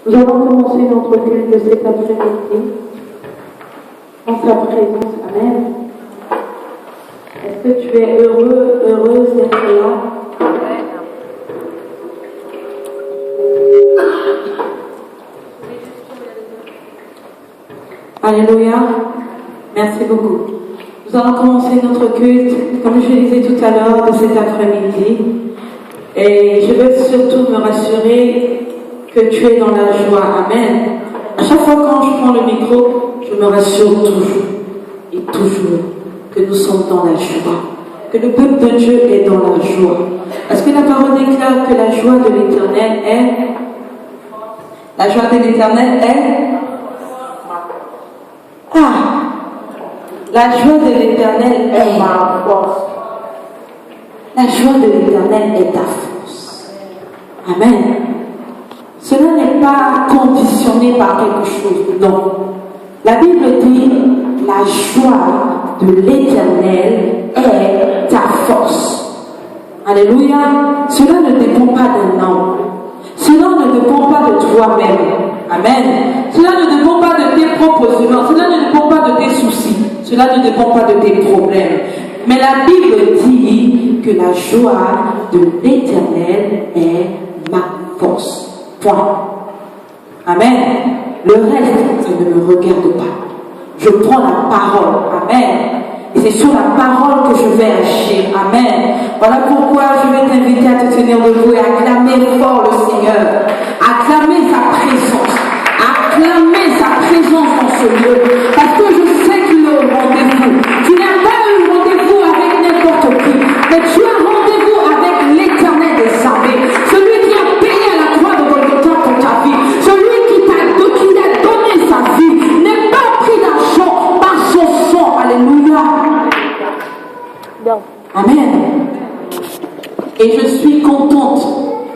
Nous allons commencer notre culte de cet après-midi en sa présence. Amen. Est-ce que tu es heureux, heureuse d'être là? Alléluia. Merci beaucoup. Nous allons commencer notre culte, comme je le disais tout à l'heure, de cet après-midi. Et je veux surtout me rassurer que tu es dans la joie. Amen. À chaque fois quand je prends le micro, je me rassure toujours et toujours que nous sommes dans la joie. Que le peuple de Dieu est dans la joie. Parce que la parole déclare que la joie de l'Éternel est... La joie de l'Éternel est... La joie de l'Éternel est ma force. La joie de l'Éternel est ta force. Amen. Cela n'est pas conditionné par quelque chose. Non. La Bible dit, la joie de l'Éternel est ta force. Alléluia. Cela ne dépend pas d'un homme. Cela ne dépend pas de toi-même. Amen. Cela ne dépend pas de tes propres humains. Cela ne dépend pas de tes soucis. Cela ne dépend pas de tes problèmes. Mais la Bible dit que la joie de l'Éternel est ma force. Point. Amen. Le reste, ça ne me regarde pas. Je prends la parole. Amen. Et c'est sur la parole que je vais agir. Amen. Voilà pourquoi je vais t'inviter à te tenir debout et acclamer fort le Seigneur. Acclamer sa présence. Acclamer sa présence dans ce lieu. Parce que je sais qu'il est au rendez-vous. Tu n'as pas eu rendez-vous avec n'importe qui. Mais tu as rendez-vous avec l'Éternel des armées. Celui qui a payé à la croix de Golgotha pour ta vie. Celui qui a donné sa vie. N'est pas pris d'argent par son sang. Alléluia. Amen. Et je suis contente.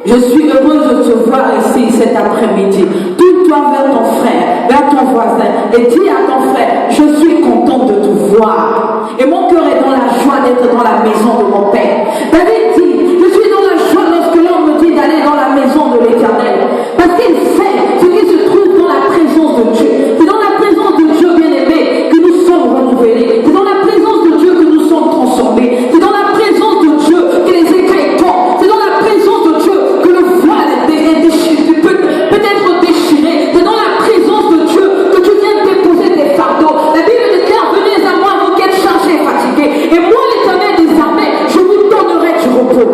Je suis heureuse de te voir ici cet après-midi. Tourne-toi vers ton frère, vers ton voisin et dis à ton frère, je suis contente de te voir. Et mon cœur est dans la joie d'être dans la maison de mon Père. David dit, je suis dans la joie lorsque l'on me dit d'aller dans la maison de l'Éternel. Parce qu'il sait ce qui se trouve dans la présence de Dieu. C'est dans la présence de Dieu bien-aimé que nous sommes renouvelés. C'est dans la présence de Dieu que nous sommes transformés. C'est dans la présence de Dieu que les écailles tombent. C'est dans la présence de Dieu que le voile peut être déchiré. C'est dans la présence de Dieu que tu viens déposer tes fardeaux. La Bible déclare, venez à moi, vous qui êtes chargés et fatigués. Et moi, l'Éternel des armées, je vous donnerai du repos.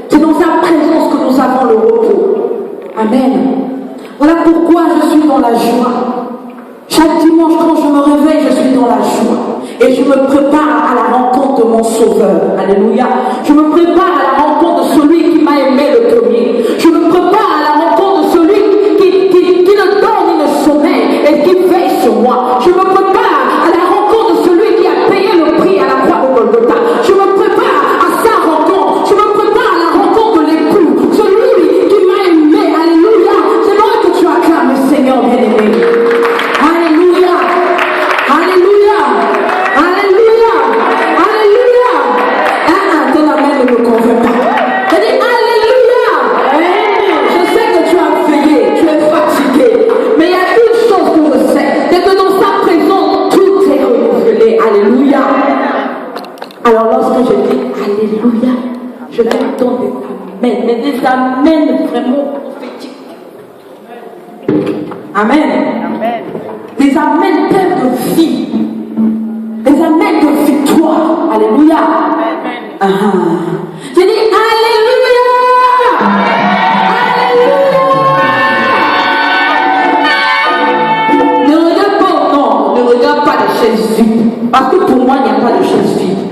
C'est dans sa présence que nous avons le repos. Amen. Voilà pourquoi je suis dans la joie. Chaque dimanche, quand je me réveille, je suis dans la joie. Et je me prépare à la rencontre de mon Sauveur. Alléluia. Je me prépare à la rencontre de celui qui m'a aimé le premier. Je me prépare à la rencontre de celui qui ne dort ni ne sommeille et qui veille sur moi. Je me prépare à la rencontre de celui qui a payé le prix à la croix de Golgotha. Je me prépare à sa rencontre. Je me prépare à la rencontre de l'époux. Celui qui m'a aimé. Alléluia. C'est vrai que tu acclames le Seigneur bien-aimé. Alléluia. Alléluia. Alléluia. Alléluia. Ton amen ne me convainc pas. Elle dit Alléluia. Je sais que tu as veillé, tu es fatigué. Mais il y a une chose que je sais, c'est que dans sa présence, tout est renouvelé. Alléluia. Alors lorsque je dis Alléluia, je vais entendre des amens, mais des amens vraiment prophétiques. Amen. Amen. Des amens pleins de vie. Des amens de victoire. Alléluia. Amen. J'ai dit Alléluia. Alléluia. Ne regarde pas, non, ne regarde pas les chaises vides. Parce que pour moi, il n'y a pas de chaises vides.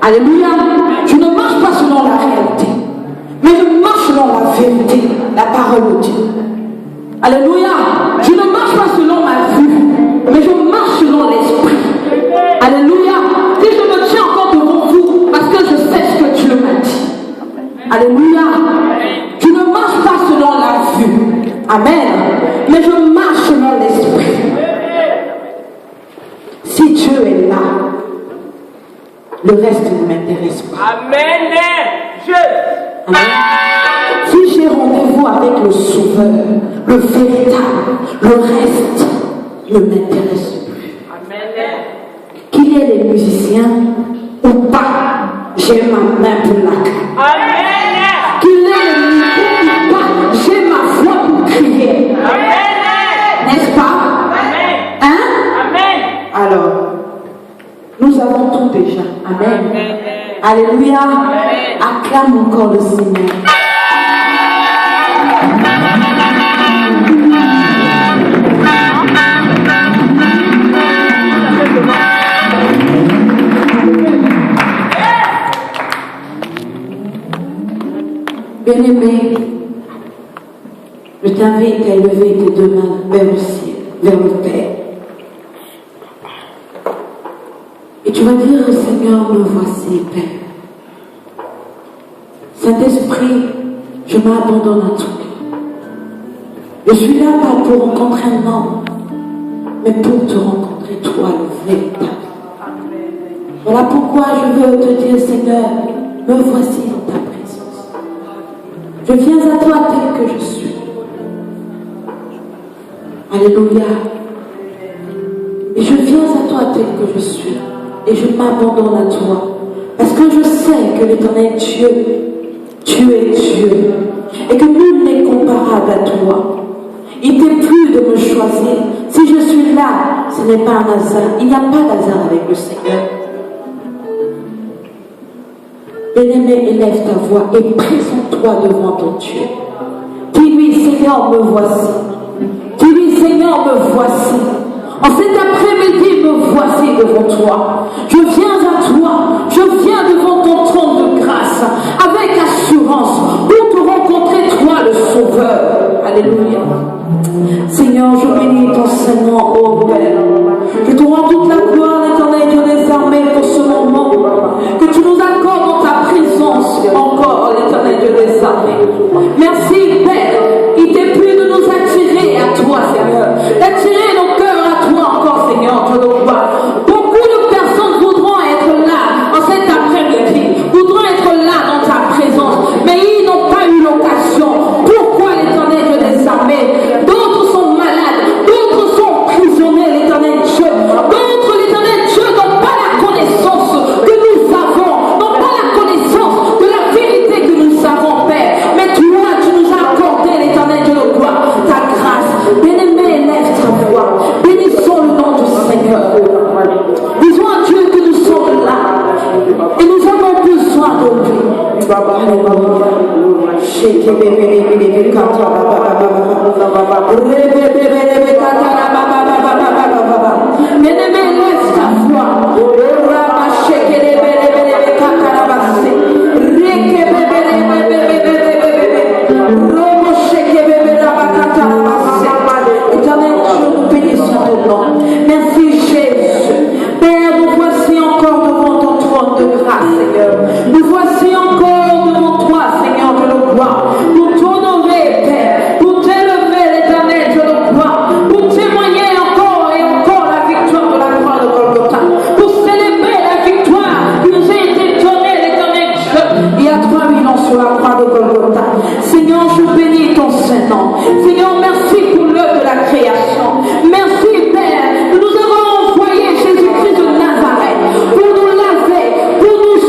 Alléluia. Je ne marche pas selon la réalité. Mais je marche selon la vérité, la parole de Dieu. Alléluia. Je ne marche pas selon ma vue, mais je marche selon l'esprit. Alléluia. Si je me tiens encore devant vous, parce que je sais ce que Dieu m'a dit. Alléluia. Je ne marche pas selon la vue. Amen. Mais je marche selon l'esprit. Si Dieu est là, le reste ne m'intéresse pas. Amen. Amen. Si j'ai rendez-vous avec le Sauveur, le véritable, le reste ne m'intéresse plus. Qu'il y ait les musiciens ou pas, j'ai ma main pour la clé. Qu'il y ait les micros ou pas, j'ai ma voix pour crier. N'est-ce pas? Hein? Alors, nous avons tout déjà. Amen. Alléluia. Acclame encore le Seigneur. Bien-aimé, je t'invite à élever tes deux mains vers le ciel, vers le Père. Et tu vas dire au Seigneur, me voici, Père. Saint-Esprit, je m'abandonne à toi. Je suis là pas pour rencontrer un homme, mais pour te rencontrer toi, le véritable. Voilà pourquoi je veux te dire, Seigneur, me voici dans ta présence. Je viens à toi tel que je suis. Alléluia. Et je viens à toi tel que je suis. Et je m'abandonne à toi. Parce que je sais que l'Éternel Dieu, tu es Dieu. Et que nul n'est comparable à toi. Il t'est plus de me choisir. Si je suis là, ce n'est pas un hasard. Il n'y a pas d'hasard avec le Seigneur. Bien-aimé, élève ta voix et présente-toi devant ton Dieu. Dis-lui, Seigneur, me voici. Dis-lui, Seigneur, me voici. En cet après-midi, me voici devant toi. Je viens à toi. Je viens devant ton trône de grâce avec assurance pour te rencontrer, toi, le Sauveur. Alléluia. Seigneur, je bénis ton Seigneur, ô Père. Je te rends toute la gloire, l'Éternel Dieu des armées, pour ce moment que tu nous accordes dans ta présence encore, l'Éternel Dieu des armées. Merci, Père. Il t'est plu de nous attirer à toi, Seigneur. D'attirer nos cœurs à toi encore, Seigneur, te le vois. Beaucoup de personnes voudront être là en cet après-midi, voudront être là dans ta présence, mais ils n'ont pas eu l'occasion. Pourquoi, l'Éternel Dieu des armées? D'autres sont malades, d'autres sont prisonniers, l'Éternel Dieu. D'autres, l'Éternel Dieu, n'ont pas la connaissance que nous avons, n'ont pas la connaissance de la vérité que nous avons, Père. Mais toi, tu nous as accordé, l'Éternel Dieu de gloire, ta grâce. Bien-aimé, lève ta voix. Bénissons le nom du Seigneur. Disons à Dieu que nous sommes là et nous avons besoin de lui. Bien-aimé, lève ta voix. Éternel Dieu, nous bénissons ton nom. Merci Jésus. Père, nous voici encore devant ton trône de grâce, Seigneur. Nous voici encore devant toi, Seigneur, de le gloire. Pour t'honorer, Père. Pour t'élever, l'Éternel, de le gloire. Pour témoigner encore et encore la victoire de la croix de Golgotha. Pour célébrer la victoire qui nous a été donnée, l'Éternel Dieu. Il y a 3000 ans sur la croix de Golgotha. Seigneur, je bénis ton Saint-Nom. Seigneur, merci pour l'œuvre de la création. Merci, Père. Nous avons envoyé Jésus-Christ de Nazareth pour nous laver, pour nous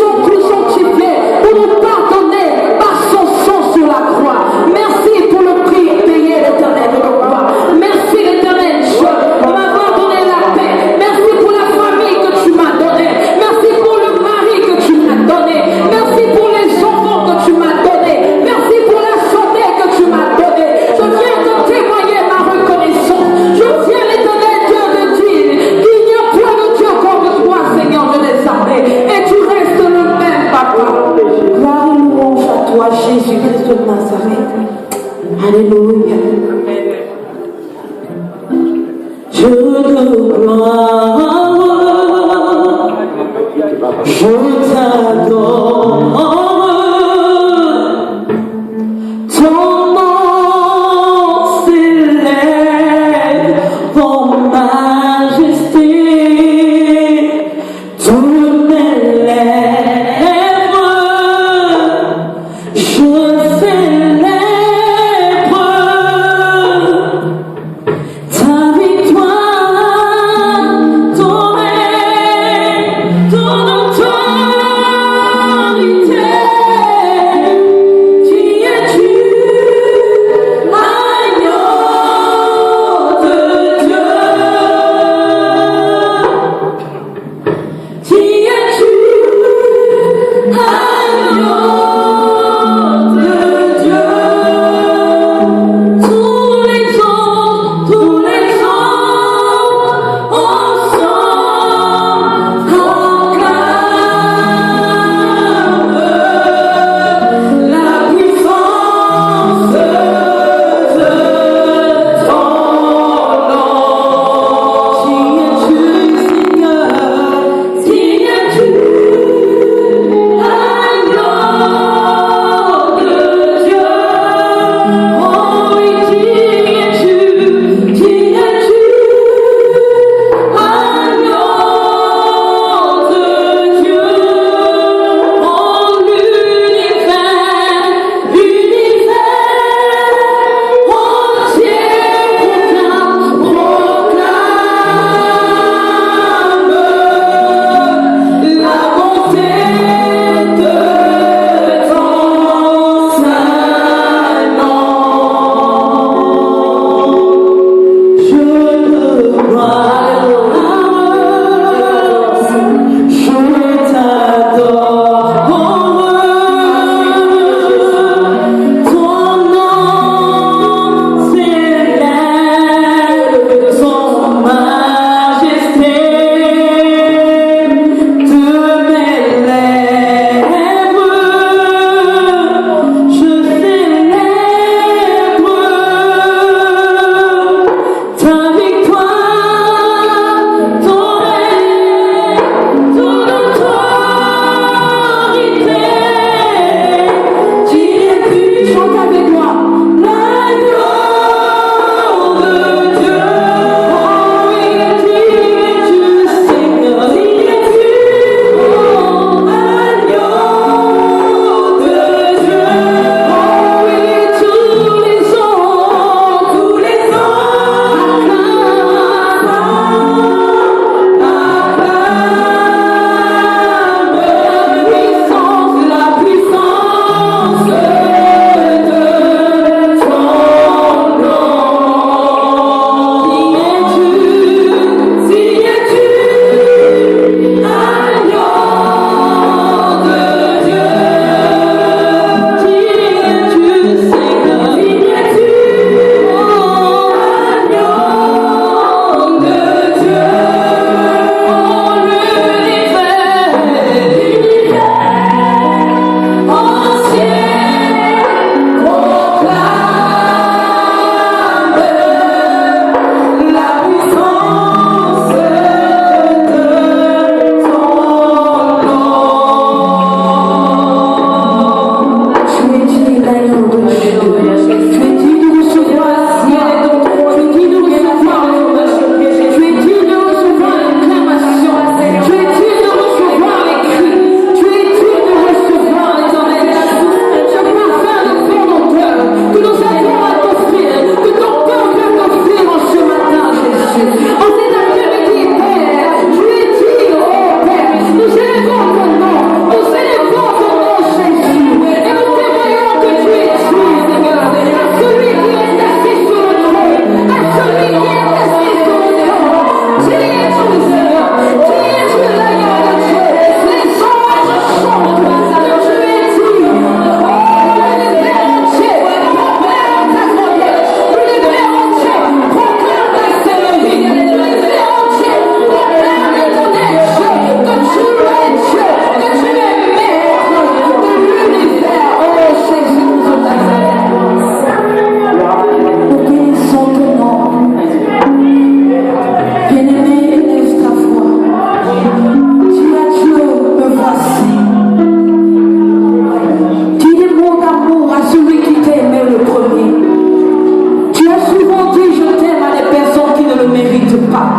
sanctifier, pour nous pardonner par son sang sur la croix. Merci pour le prix payé, l'Éternel de la gloire. Merci, l'Éternel Dieu, de m'avoir donné la paix. Merci pour la famille que tu m'as donnée. Merci pour le mari que tu m'as donné. Merci pour les enfants que tu m'as donnés. Merci pour la santé que tu m'as donnée. Je viens de témoigner ma reconnaissance. Je viens, l'Éternel Dieu, de dire qu'il n'y a point de Dieu comme toi, Seigneur de les armées. Et tu restes le même, Papa. Gloire et louange à toi, Jésus-Christ de Nazareth. Alléluia. Je te gloire, je t'adore. Ton nom s'élève en majesté. Toutes mes lèvres, je célèbre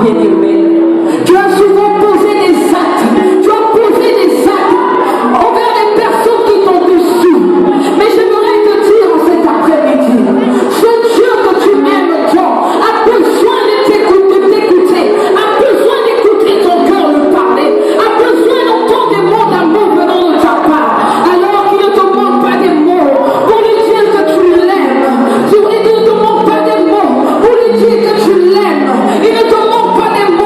bien-aimé. Tu as souvent posé des actes. Tu as posé des actes envers les personnes qui t'ont déçu. Mais j'aimerais te dire cet après-midi, ce Dieu que tu aimes tant a besoin de t'écouter, a besoin d'écouter ton cœur le parler, a besoin d'entendre des mots d'amour venant de ta part. Alors qu'il ne te manque pas des mots pour lui dire que tu l'aimes. Il ne te manque pas des mots pour lui dire que tu l'aimes. Il ne te manque pas des mots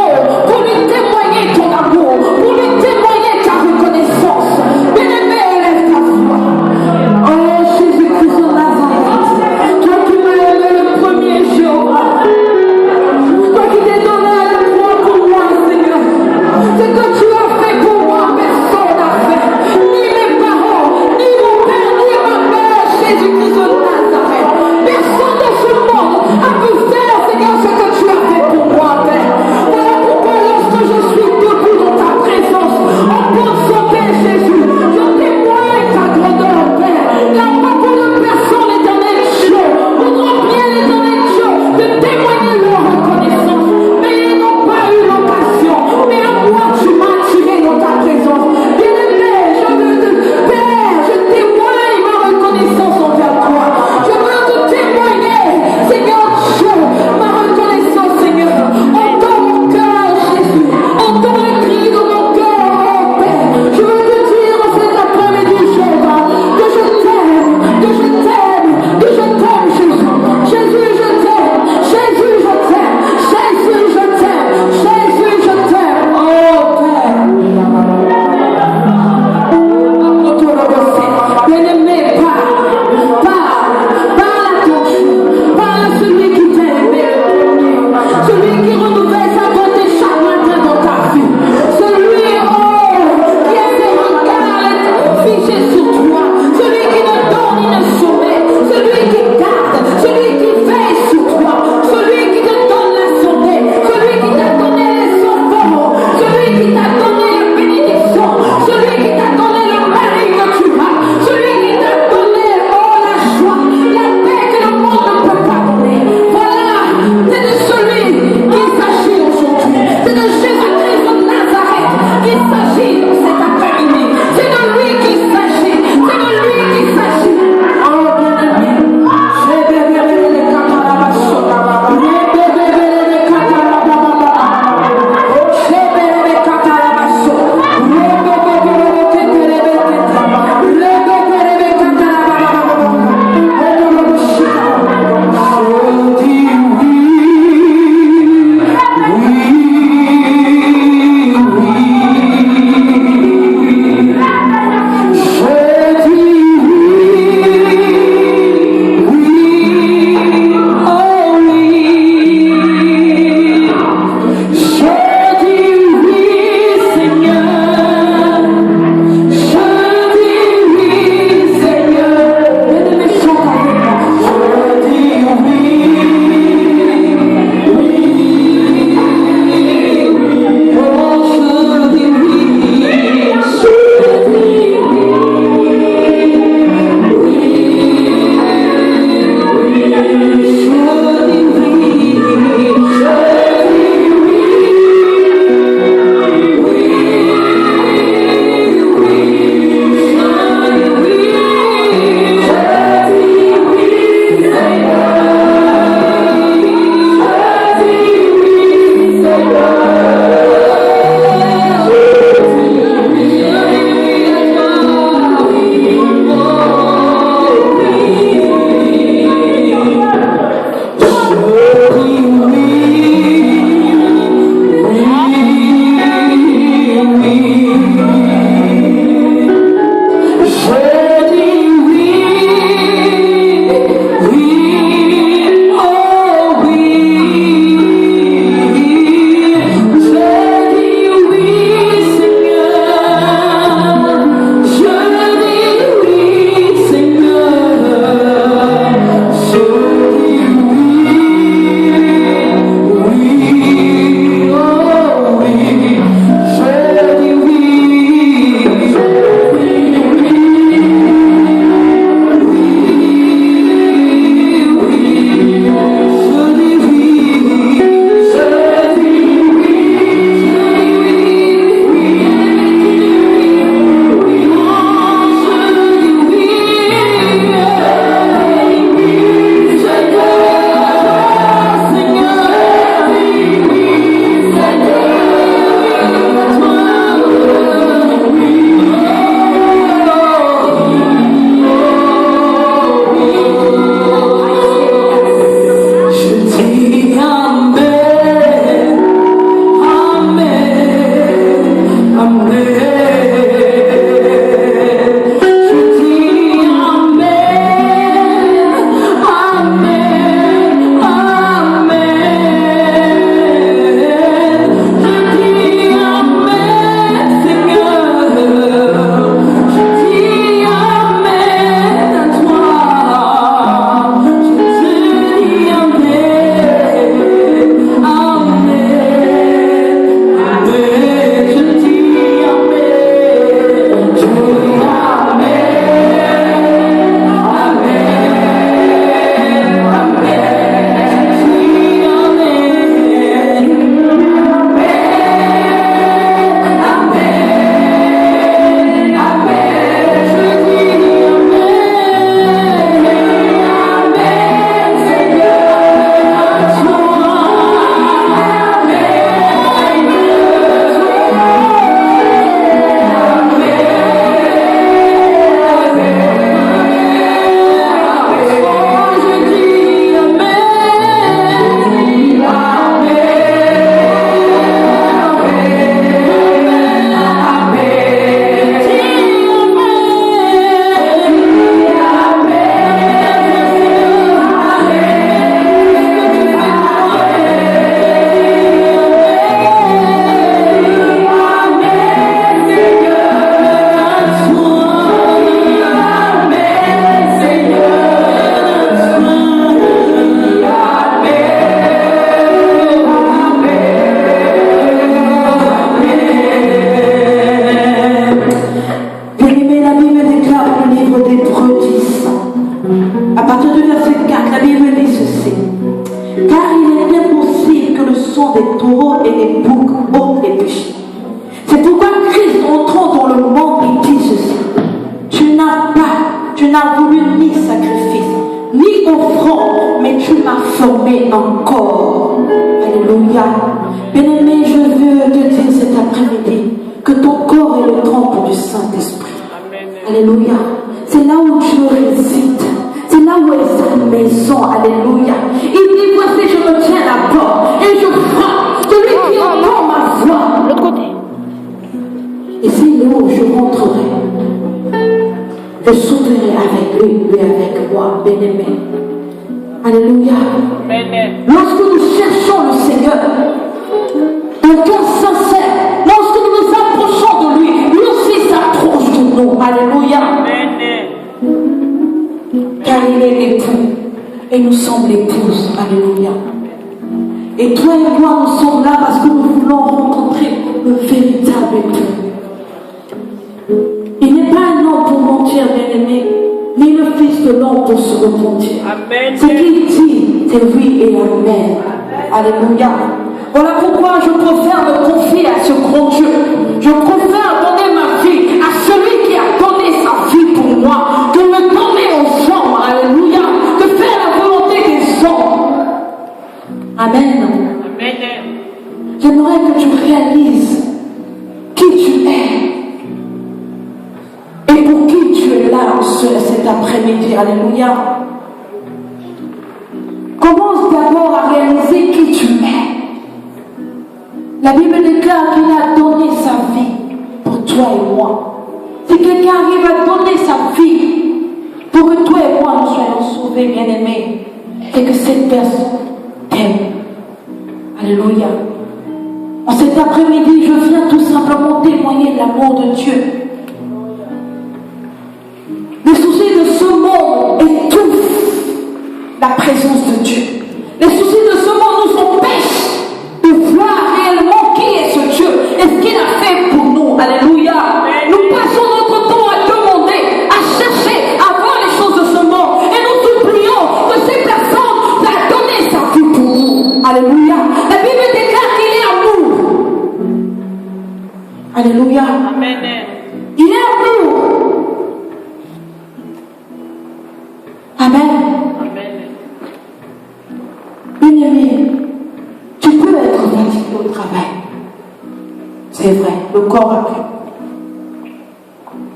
des taureaux et des boucs pour les péchés. C'est pourquoi Christ, entrant dans le monde, il dit ceci. Tu n'as voulu ni sacrifice, ni offrande, mais tu m'as formé un corps. Alléluia. Bien-aimé, je veux te dire cet après-midi que ton corps est le temple du Saint-Esprit. Alléluia. C'est là où Dieu réside. C'est là où est sa maison. Alléluia. Il dit, voici, je me tiens à la porte et je frappe. Celui qui entend ma voix. Le côté. Et s'il est où je rentrerai. Je sauterai avec lui, lui avec moi, bien-aimé. Alléluia. Lorsque nous cherchons le Seigneur, un cœur sincère, lorsque nous nous approchons de lui, lui aussi s'approche de nous. Alléluia. Car il est l'époux et nous sommes l'épouse. Alléluia. Et toi et moi, nous sommes là parce que nous voulons rencontrer le véritable époux. Il n'est pas un homme pour mentir, bien-aimé, ni le fils de l'homme pour se repentir. Ce qu'il dit, c'est oui et amen. Alléluia. Voilà pourquoi je préfère me confier à ce grand Dieu. Je préfère donner ma vie à celui qui a donné sa vie pour moi, que me donner aux hommes. Alléluia. De faire la volonté des hommes. Amen. J'aimerais que tu réalises qui tu es. Et pour qui tu es là cet après-midi. Alléluia. Commence d'abord à réaliser qui tu es. La Bible déclare qu'il a donné sa vie pour toi et moi. Si quelqu'un arrive à donner sa vie pour que toi et moi nous soyons sauvés, bien-aimés, et que cette personne t'aime. Alléluia. En cet après-midi, je viens tout simplement témoigner de l'amour de Dieu. Les soucis de ce monde étouffent la présence de Dieu. Les soucis de ce monde nous empêchent de voir réellement qui est ce Dieu et ce qu'il a fait pour nous. Alléluia. Nous passons notre temps à demander, à chercher, à voir les choses de ce monde. Et nous oublions que cette personne a donné sa vie pour nous. Alléluia. La Bible déclare qu'il est amour. Alléluia. Amen. Il est amour. Amen. Bien-aimé, tu peux être fatigué au travail. C'est vrai, le corps a pris.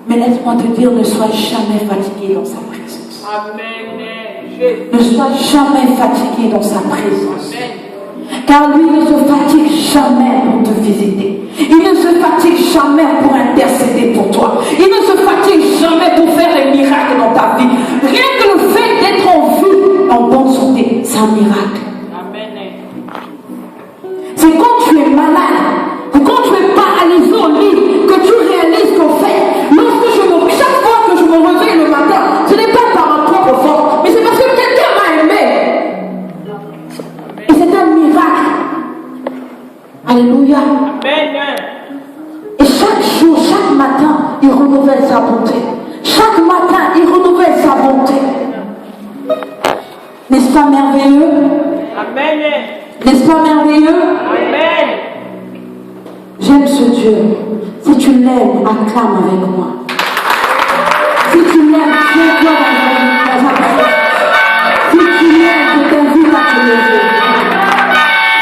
Mais laisse-moi te dire, ne sois jamais fatigué dans sa présence. Amen. Ne sois jamais fatigué dans sa présence. Car lui ne se fatigue jamais pour te visiter. Il ne se fatigue jamais pour intercéder pour toi. Il ne se fatigue jamais pour faire des miracles dans ta vie. Rien que le fait d'être en vie, en bonne santé, c'est un miracle. Amen. C'est quand tu es malade, ou quand tu es paralysé au lit, que tu réalises qu'en fait, chaque fois que je me réveille le matin, ce n'est pas par ma propre force, mais c'est parce que quelqu'un m'a aimé. Et c'est un miracle. Alléluia. Amen. Et chaque jour, chaque matin, il renouvelle sa bonté. Chaque matin, il renouvelle sa bonté. N'est-ce pas merveilleux? Amen. N'est-ce pas merveilleux? Amen. J'aime ce Dieu. Si tu l'aimes, acclame avec moi. Si tu l'aimes, tiens-toi dans sa présence. Si tu l'aimes, je t'invite à te lever.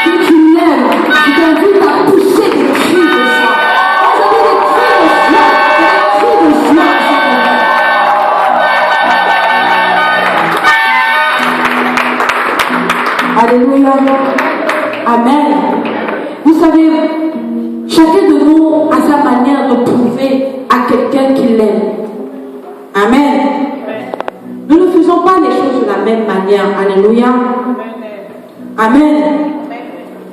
Si tu l'aimes, je t'invite à pousser des cris de joie. Des cris de joie. Alléluia. Amen. Vous savez, chacun de nous a sa manière de prouver à quelqu'un qu'il l'aime. Amen. Nous ne faisons pas les choses de la même manière. Alléluia. Amen.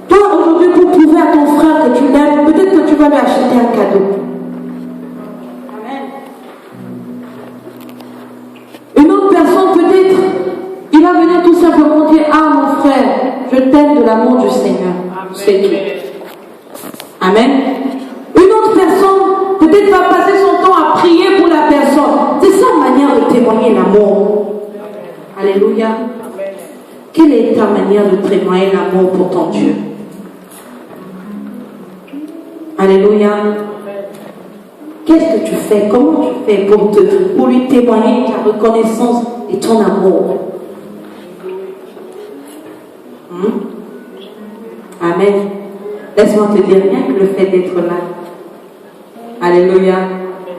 Toi, aujourd'hui, pour prouver à ton frère que tu l'aimes, peut-être que tu vas lui acheter un cadeau. Amen. Une autre personne, peut-être, il va venir tout simplement dire: ah, mon frère, je t'aime de l'amour du Seigneur. C'est tout. Amen. Une autre personne, peut-être, va passer son temps à prier pour la personne. C'est sa manière de témoigner l'amour. Alléluia. Quelle est ta manière de témoigner l'amour pour ton Dieu? Alléluia. Qu'est-ce que tu fais? Comment tu fais pour lui témoigner ta reconnaissance et ton amour? Amen. Laisse-moi te dire, rien que le fait d'être là, alléluia,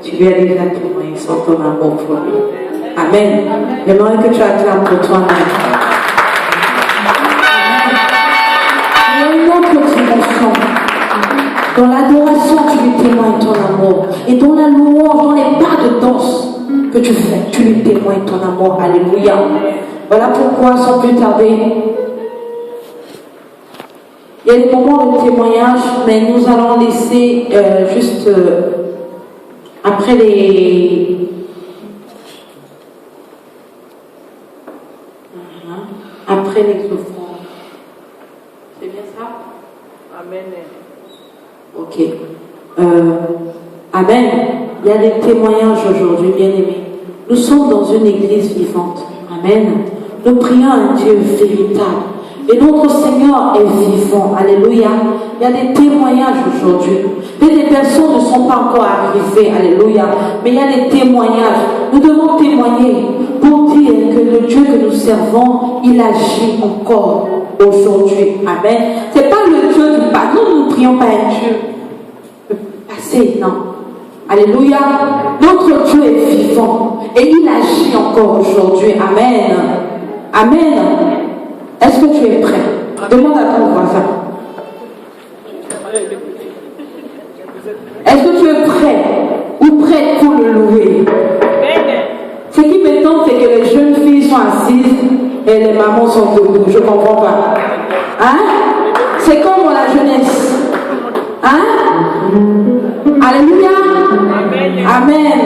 tu lui as déjà témoigné sans ton amour pour lui. Amen. J'aimerais que tu acclames pour toi-même. Il y a une autre dimension. Dans l'adoration, tu lui témoignes ton amour. Et dans la louange, dans les pas de danse que tu fais, tu lui témoignes ton amour. Alléluia. Voilà pourquoi, sans plus tarder, il y a des moments de témoignage, mais nous allons laisser juste après les... Après les offrandes. C'est bien ça? Amen. Ok. Amen. Il y a des témoignages aujourd'hui, bien aimés. Nous sommes dans une église vivante. Amen. Nous prions un Dieu véritable. Et notre Seigneur est vivant. Alléluia. Il y a des témoignages aujourd'hui. Mais des personnes ne sont pas encore arrivées. Alléluia. Mais il y a des témoignages. Nous devons témoigner pour dire que le Dieu que nous servons, il agit encore aujourd'hui. Amen. Ce n'est pas le Dieu du passé. Nous ne prions pas un Dieu passé, non. Alléluia. Notre Dieu est vivant. Et il agit encore aujourd'hui. Amen. Amen. Est-ce que tu es prêt? Demande à ton voisin. Est-ce que tu es prêt ou prête pour le louer? Ce qui m'étonne, c'est que les jeunes filles sont assises et les mamans sont debout. Je ne comprends pas. Hein? C'est comme dans la jeunesse. Hein? Alléluia. Amen.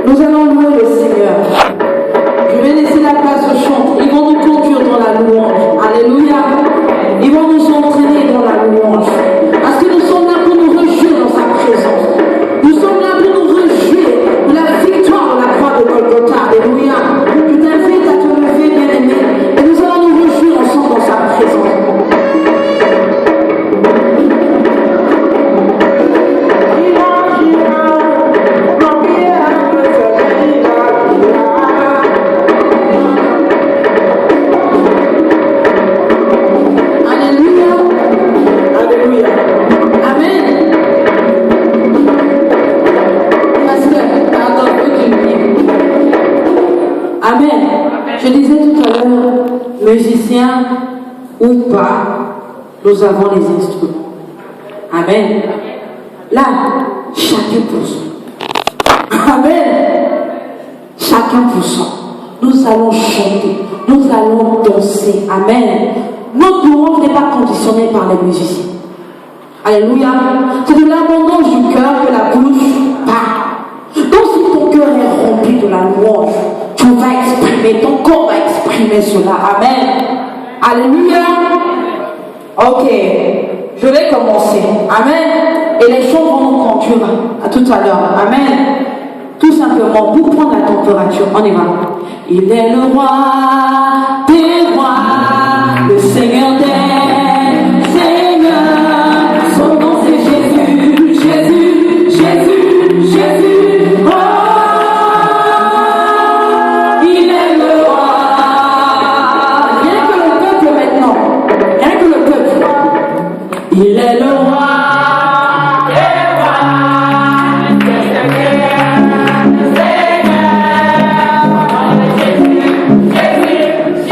Nous allons louer le Seigneur. Je vais laisser la place aux chants. Ils vont nous conduire dans la louange. Alléluia. Ils vont nous entraîner dans la louange. Parce que nous sommes là pour nous réjouir dans sa présence. Nous sommes là pour nous réjouir de la victoire de la croix de Golgotha. Alléluia. Je t'invite à te lever, bien-aimé. Et nous allons nous réjouir ensemble dans sa présence. Je disais tout à l'heure, musiciens ou pas, nous avons les instruments. Amen. Là, chacun pour soi. Amen. Chacun pour soi. Nous allons chanter, nous allons danser. Amen. Notre louange n'est pas conditionnée par les musiciens. Alléluia. C'est de l'abondance du cœur que la bouche parle. Donc si ton cœur est rempli de la louange, tu vas exprimer, ton corps va exprimer cela. Amen. Alléluia. Ok, je vais commencer. Amen. Et les chants vont nous conduire à tout à l'heure. Amen. Tout simplement, pour prendre la température, on y va. Il est le roi des rois, le Seigneur des seigneurs. Son nom c'est Jésus, Jésus, Jésus, Jésus. Oh. Il est le roi des rois, le Seigneur, Jésus, Jésus,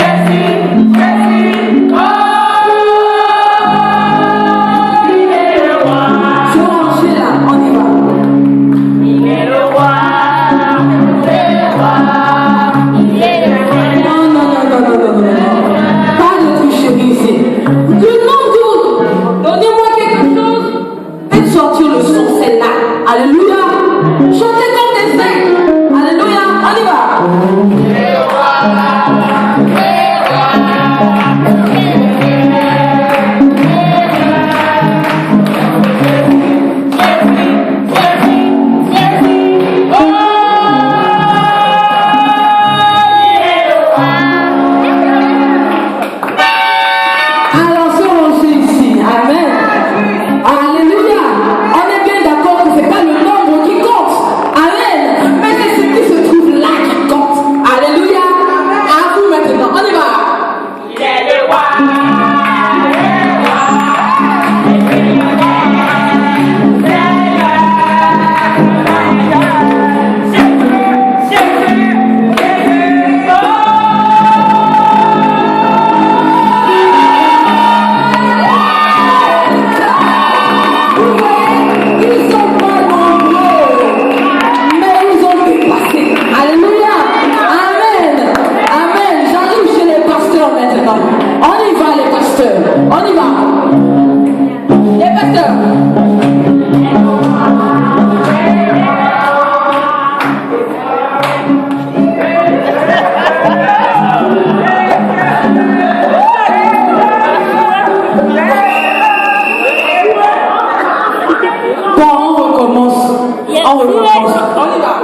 On recommence. On y va.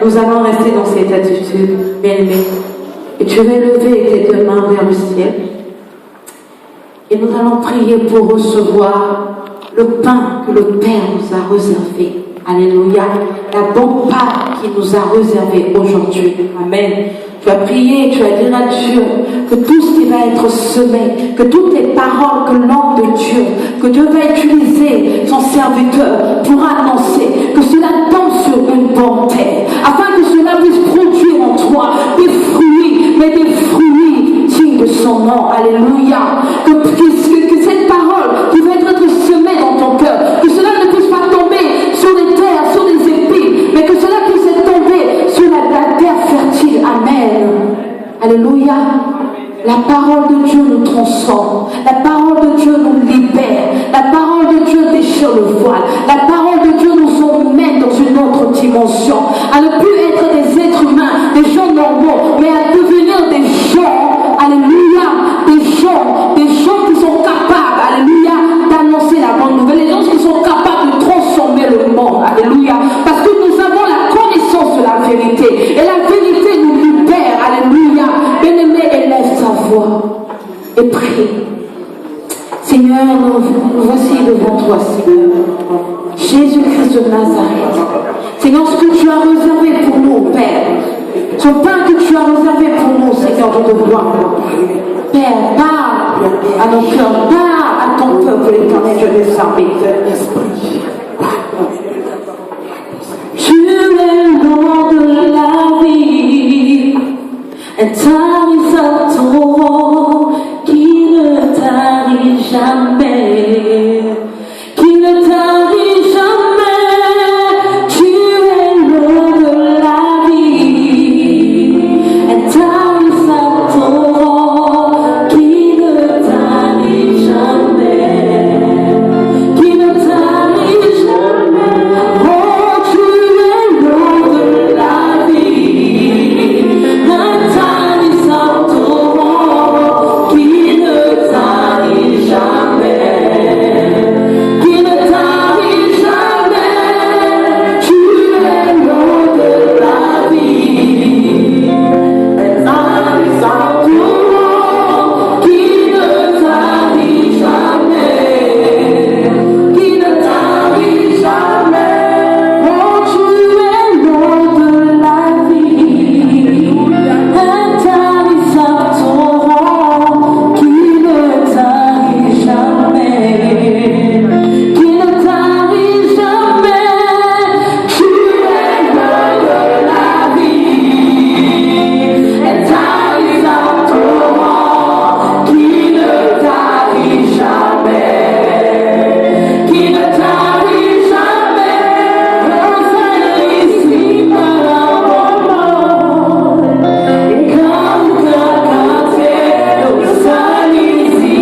nous allons rester dans cette attitude, bien-aimés. Et tu vas lever tes deux mains vers le ciel. Et nous allons prier pour recevoir le pain que le Père nous a réservé. Alléluia. La bonne part qu'il nous a réservée aujourd'hui. Amen. Tu as prié, tu as dit à Dieu que tout ce qui va être semé, que toutes les paroles que l'homme de Dieu, que Dieu va utiliser son serviteur pour annoncer, que cela tombe sur une bonne terre, afin que cela puisse produire en toi des fruits, mais des fruits dignes de son nom. Alléluia. Que cette parole qui va être semée dans ton cœur, que cela ne puisse pas tomber sur les terres, sur les épis, mais que cela puisse tomber sur la terre fertile. Amen. Alléluia. La parole de Dieu nous transforme. La parole de Dieu nous libère. La parole de Dieu déchire le voile. La parole de Dieu nous emmène dans une autre dimension. À ne plus être des êtres humains, des gens normaux, mais à devenir des gens, alléluia, des gens qui sont capables, alléluia, d'annoncer la bonne nouvelle. Les gens qui sont capables de transformer le monde. Alléluia. Parce que nous avons la connaissance de la vérité. Et la vérité nous libère. Alléluia. Bien-aimé, élève sa voix et prie. Seigneur, nous voici devant toi, Seigneur. Jésus-Christ de Nazareth. Seigneur, ce que tu as réservé pour nous, Père, ce pain que tu as réservé pour nous, Seigneur, de devoir. Père, parle à nos cœurs, parle à ton peuple éternel, je vais servir. Tu es l'or de la vie, un tarissant qui ne tarit jamais, qui ne tarit jamais. Tu es l'eau de la vie, un tarissant qui ne tarit jamais, qui ne tarit jamais. Oh, tu es l'eau de la vie, un tarissant qui ne tarit jamais, qui ne tarit jamais. Tu es l'eau de la vie, un tarissant qui ne tarit jamais, qui ne tarit jamais. Oh, tu es l'eau de la vie, un tarissant qui ne tarit jamais, qui ne tarit jamais. Tu es l'eau de la vie, un tarissant qui ne tarit jamais, qui ne tarit jamais. Oh, salissime l'amor, et quand tu as canté, oh, salissime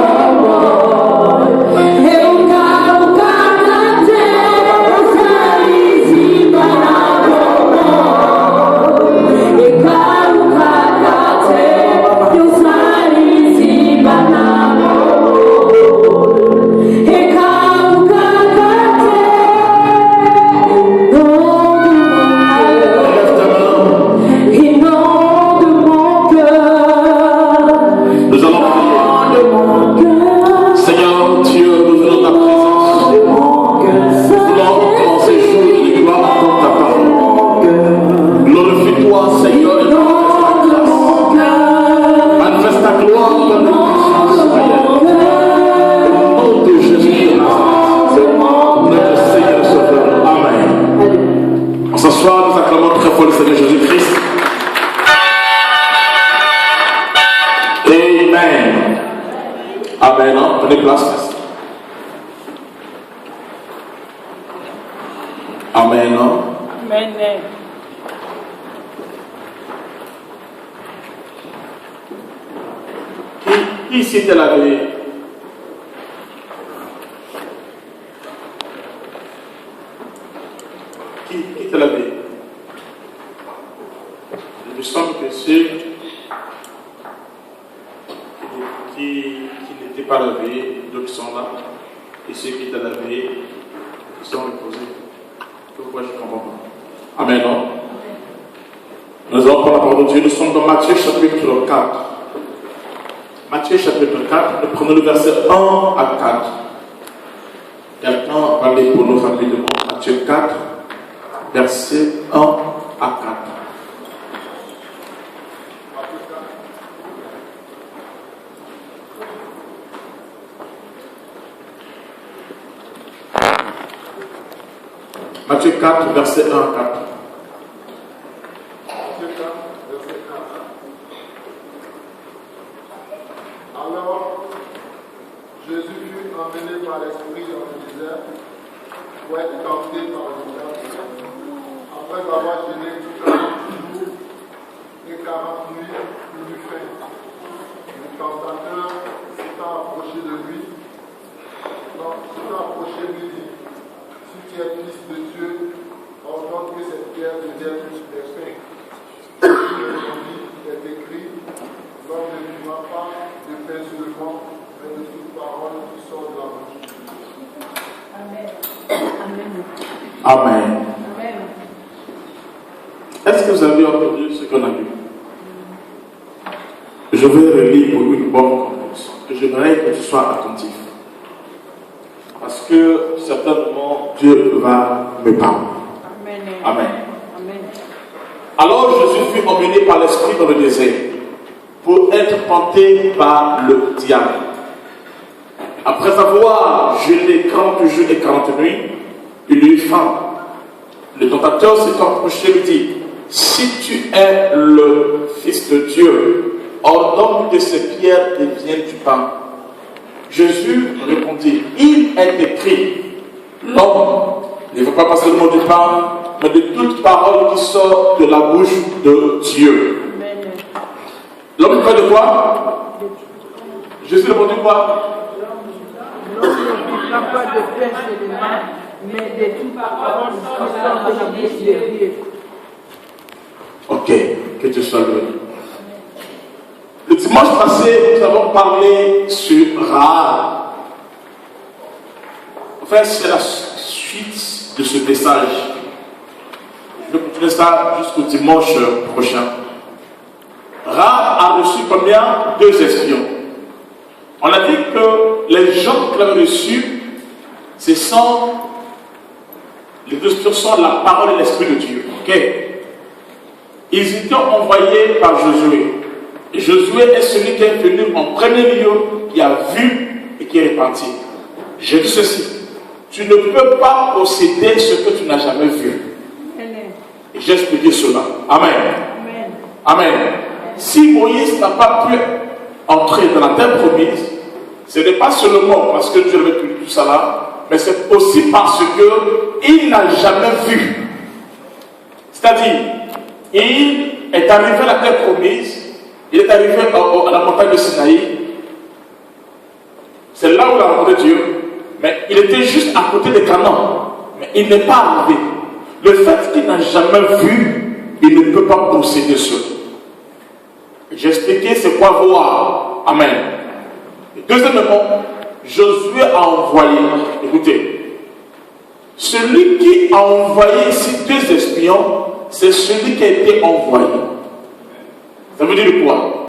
l'amor, et au cas où tu as canté, oh, salissime l'amor, et quand tu as canté, oh, salissime l'amor, et quand tu as canté, nom de mon cœur, Nous allons prier. nom de mon cœur, Seigneur Dieu, nous venons ta présence. de mon cœur, Nous voulons commencer jour de gloire dans ta parole. Glorifie-toi, Seigneur, et nom de mon cœur, manifeste ta gloire dans notre Seigneur. Au nom de Jésus de Nazareth, notre Seigneur et Sauveur. Amen. On s'assoit, nous acclamons très fort le Seigneur Jésus-Christ. Amen. Amen. Hein? Prenez place. Amen. Hein? Amen. Qui ici t'a lavé? Qui t'a lavé? Il me semble que ceux qui n'étaient pas lavés, d'autres sont là, et ceux qui étaient lavés, ils sont reposés. Pourquoi je ne comprends pas? Amen. Non? Nous allons prendre la parole de Dieu. Nous sommes dans Matthieu chapitre 4. Matthieu chapitre 4, nous prenons le verset 1 à 4. Quelqu'un va lire pour nous rapidement. Matthieu 4, verset 1 à 4. Matthieu 4, verset 1 à 4. Matthieu 4, verset 1. Alors, Jésus fut emmené par l'Esprit dans le désert pour être tenté par le diable. Après avoir jeûné 40 jours et 40 nuits, il eut faim. Le tentateur s'étant approché de lui, lui dit, si tu es fils de Dieu, ordonne que cette pierre devienne des pains. Il répondit, il est écrit, l'homme ne vivra pas de pain seulement, mais de toute parole qui sort de la bouche. Amen. Amen. Amen. Est-ce que vous avez entendu ce qu'on a lu? Je vais relire pour une bonne compréhension. J'aimerais que tu sois attentif. Parce que certainement Dieu va me parler. Amen. Amen. Amen. Alors Jésus fut emmené par l'Esprit dans le désert pour être tenté par le diable. Après avoir jeûné 40 jours et 40 nuits, il eut faim. Le tentateur s'est approché et lui dit, si tu es le Fils de Dieu, ordonne que ces pierres deviennent du pain. Jésus répondit, il est écrit, l'homme ne veut pas passer seulement du pain, mais de toute parole qui sort de la bouche de Dieu. Amen. L'homme fait de quoi? Jésus répondit quoi? L'homme ne vivra pas de pain seulement, mais de toute parole qui sort de la bouche de Dieu. Ok, que Dieu soit loué. Le dimanche passé, nous avons parlé sur Rahab. Enfin, c'est la suite de ce message. Je vais continuer ça jusqu'au dimanche prochain. Rahab a reçu combien? 2 espions. On a dit que les gens qui l'avaient reçu, ce sont les 2 espions sont la parole et l'esprit de Dieu. Ok? Ils étaient envoyés par Josué. Et Josué est celui qui est venu en premier lieu, qui a vu et qui est reparti. Je dis ceci, tu ne peux pas posséder ce que tu n'as jamais vu. Et j'ai expliqué cela. Amen. Amen. Amen. Si Moïse n'a pas pu entrer dans la terre promise, ce n'est pas seulement parce que Dieu avait pu tout ça là, mais c'est aussi parce qu'il n'a jamais vu. C'est-à-dire, il est arrivé à la terre promise. Il est arrivé à la montagne de Sinaï. C'est là où il a rencontré Dieu. Mais il était juste à côté de Canaan. Mais il n'est pas arrivé. Le fait qu'il n'a jamais vu, il ne peut pas posséder cela. J'ai expliqué c'est quoi voir. Amen. Et deuxièmement, Josué a envoyé. Écoutez. Celui qui a envoyé ces 2 espions, c'est celui qui a été envoyé. Ça veut dire quoi?